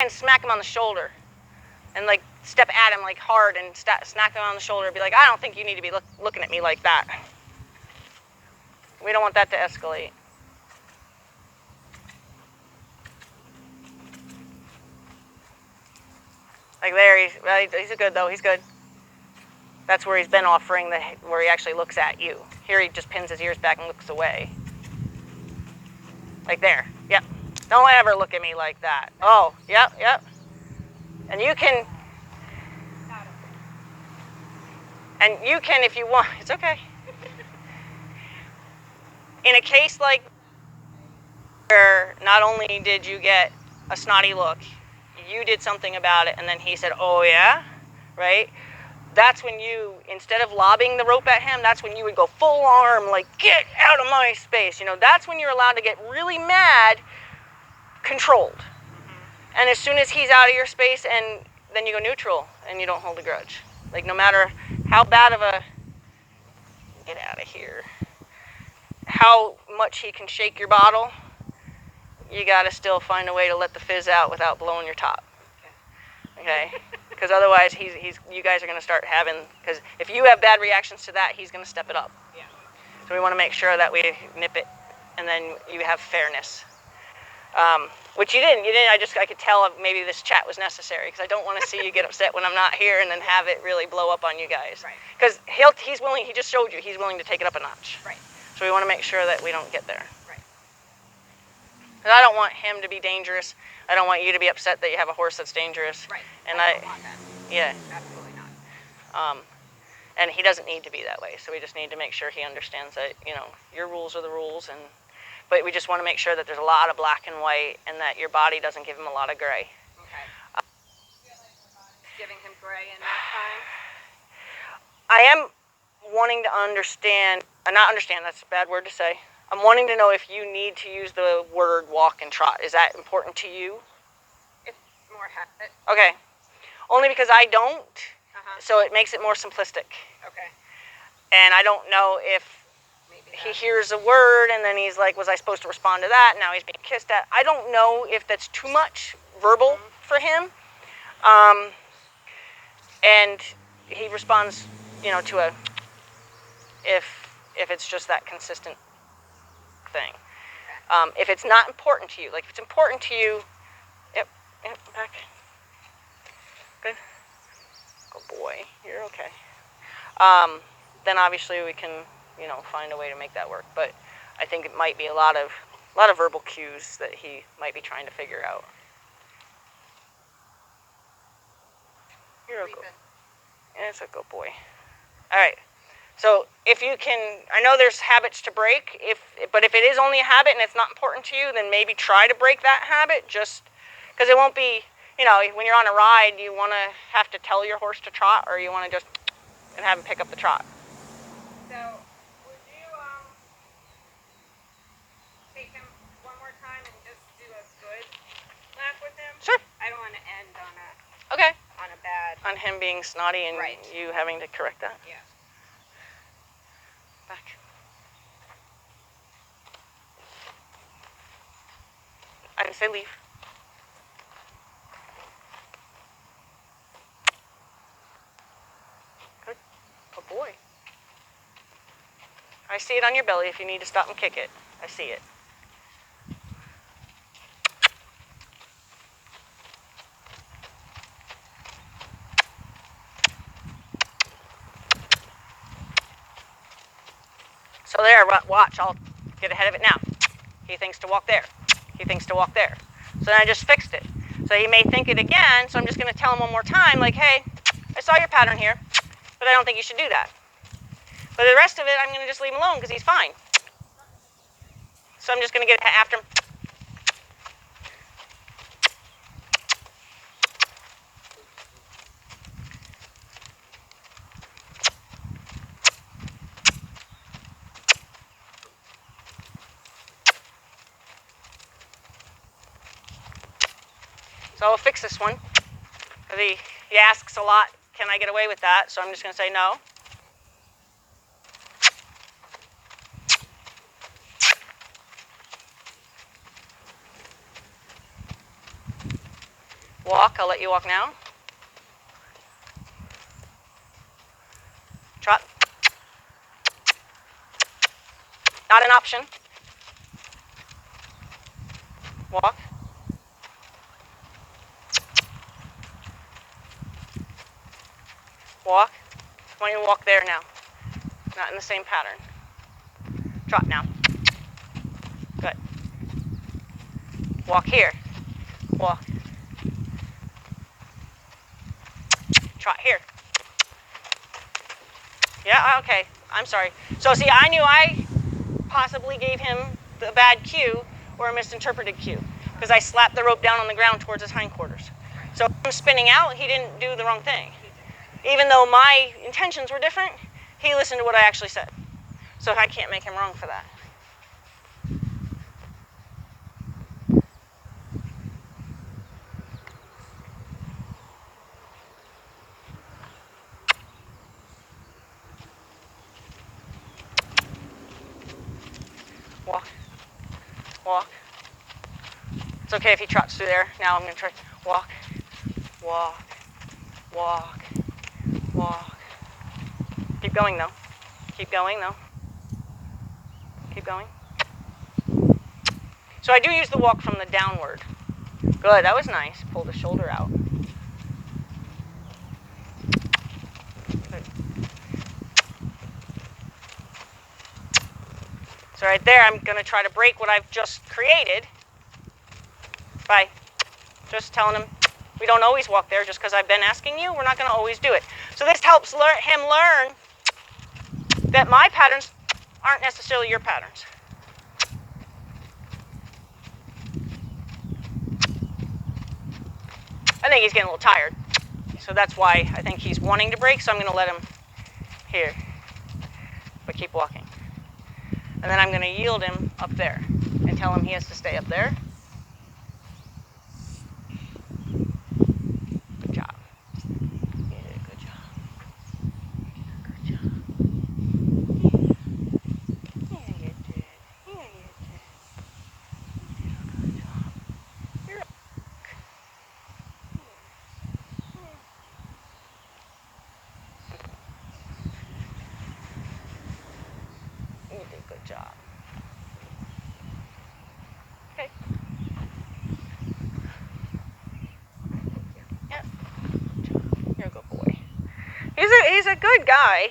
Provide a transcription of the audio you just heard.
And smack him on the shoulder. And like step at him like hard and smack him on the shoulder and be like, I don't think you need to be looking at me like that. We don't want that to escalate. Like there, he's good though, he's good. That's where he's been offering, where he actually looks at you. Here he just pins his ears back and looks away. Like there, yep. Don't ever look at me like that. Oh, yep. And you can, if you want, it's okay. In a case like where not only did you get a snotty look, you did something about it, and then he said, oh yeah, right? That's when you, instead of lobbing the rope at him, that's when you would go full arm, like, get out of my space. That's when you're allowed to get really mad, controlled. Mm-hmm. And as soon as he's out of your space, and then you go neutral, and you don't hold a grudge. Like, no matter how bad of a, get out of here, how much he can shake your bottle, you gotta still find a way to let the fizz out without blowing your top. Okay? Because otherwise, you guys are going to start having, because if you have bad reactions to that, he's going to step it up. Yeah. So we want to make sure that we nip it, and then you have fairness. Which you didn't. I could tell maybe this chat was necessary, because I don't want to see you get upset when I'm not here and then have it really blow up on you guys. Right. Because he's willing, he just showed you, he's willing to take it up a notch. Right. So we want to make sure that we don't get there. Right. Because I don't want him to be dangerous. I don't want you to be upset that you have a horse that's dangerous. Right. And I don't want that. Yeah. Absolutely not. And he doesn't need to be that way. So we just need to make sure he understands that, your rules are the rules. But we just want to make sure that there's a lot of black and white and that your body doesn't give him a lot of gray. Okay. Giving him gray in that time? I am wanting to understand, not understand, that's a bad word to say. I'm wanting to know if you need to use the word walk and trot. Is that important to you? It's more habit. Okay. Only because I don't, so it makes it more simplistic. Okay. And I don't know if he hears a word and then he's like, was I supposed to respond to that? Now he's being kissed at. I don't know if that's too much verbal for him. And he responds, to a, if it's just that consistent thing. If it's not important to you, like if it's important to you, yep, back. Good. Good boy, you're okay. Then obviously we can, find a way to make that work. But I think it might be a lot of verbal cues that he might be trying to figure out. You're a good. Yeah, it's a good boy. All right. So if you can, I know there's habits to break, but if it is only a habit and it's not important to you, then maybe try to break that habit, just because it won't be, when you're on a ride, you want to have to tell your horse to trot, or you want to just and have him pick up the trot. So would you take him one more time and just do a good lap with him? Sure. I don't want to end on a bad. On him being snotty and you having to correct that? Yeah. Back. I didn't say leave. Good. Good boy. I see it on your belly if you need to stop and kick it. I see it. So there, watch, I'll get ahead of it now. He thinks to walk there. He thinks to walk there. So then I just fixed it. So he may think it again, so I'm just going to tell him one more time, like, hey, I saw your pattern here, but I don't think you should do that. But the rest of it, I'm going to just leave him alone because he's fine. So I'm just going to get after him. So I'll fix this one. He asks a lot, can I get away with that? So I'm just going to say no. Walk. I'll let you walk now. Trot. Not an option. Walk. Walk. I want you to walk there now. Not in the same pattern. Trot now. Good. Walk here. Walk. Trot here. Yeah, okay. I'm sorry. So see, I knew I possibly gave him the bad cue or a misinterpreted cue because I slapped the rope down on the ground towards his hindquarters. So him spinning out, he didn't do the wrong thing. Even though my intentions were different, he listened to what I actually said. So I can't make him wrong for that. Walk. Walk. It's okay if he trots through there. Now I'm going to try. Walk. Walk. Walk. Walk. Keep going, though. Keep going, though. Keep going. So I do use the walk from the downward. Good. That was nice. Pull the shoulder out. Good. So right there, I'm going to try to break what I've just created by just telling him, we don't always walk there just because I've been asking you. We're not going to always do it. So this helps him learn that my patterns aren't necessarily your patterns. I think he's getting a little tired. So that's why I think he's wanting to break. So I'm going to let him here. But keep walking. And then I'm going to yield him up there and tell him he has to stay up there. Good job. You did a good job. Good job. Yeah, you did. Yeah, you did. You did a good job. You're You did a good job. Okay. Yeah. You're a good boy. He's a good guy.